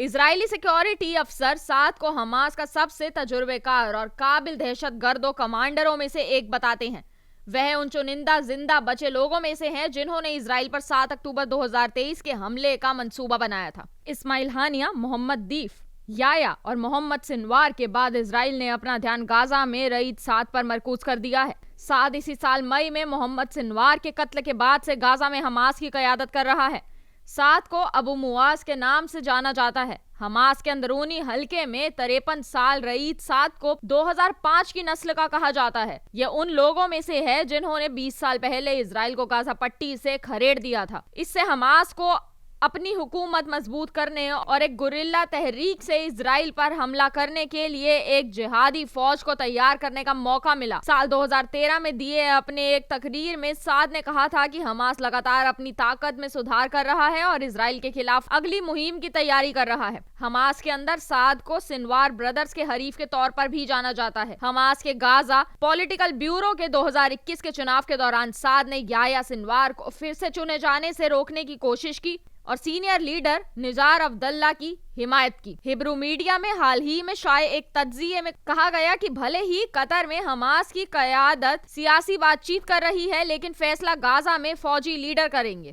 Israeli security अफसर साद को Hamas का सबसे तजुर्बेकार और काबिल दहशतगर्दों कमांडरों में से एक बताते हैं। वह उन चुनिंदा जिंदा बचे लोगों में से हैं जिन्होंने इजराइल पर 7 अक्टूबर 2023 के हमले का मंसूबा बनाया था। इस्माइल हानिया, मोहम्मद दीफ, याया और मोहम्मद सिनवार के बाद इजराइल ने अपना ध्यान गाजा में रईद साद पर मरकूज कर दिया है। साद इसी साल मई में मोहम्मद सिनवार के कत्ल के बाद से गाजा में हमास की क़यादत कर रहा है। साद को अबू मुआज के नाम से जाना जाता है। हमास के अंदरूनी हलके में 53 साल रईद साद को 2005 की नस्ल का कहा जाता है। यह उन लोगों में से है जिन्होंने 20 साल पहले इजराइल को गाजा पट्टी से खदेड़ दिया था। इससे हमास को अपनी हुकूमत मजबूत करने और एक गुरिल्ला तहरीक से इजराइल पर हमला करने के लिए एक जिहादी फौज को तैयार करने का मौका मिला। साल 2013 में दिए अपने एक तकरीर में साद ने कहा था कि हमास लगातार अपनी ताकत में सुधार कर रहा है और इजराइल के खिलाफ अगली मुहिम की तैयारी कर रहा है। हमास के अंदर साद को सिनवार ब्रदर्स के हरीफ के तौर पर भी जाना जाता है। हमास के गाजा पॉलिटिकल ब्यूरो के 2021 के चुनाव के दौरान साद ने याया सिनवार को फिर से चुने जाने से रोकने की कोशिश की और सीनियर लीडर निजार अब्दुल्ला की हिमायत की। हिब्रू मीडिया में हाल ही में शाये एक तज्जिये में कहा गया कि भले ही कतर में हमास की क़यादत सियासी बातचीत कर रही है, लेकिन फैसला गाजा में फौजी लीडर करेंगे।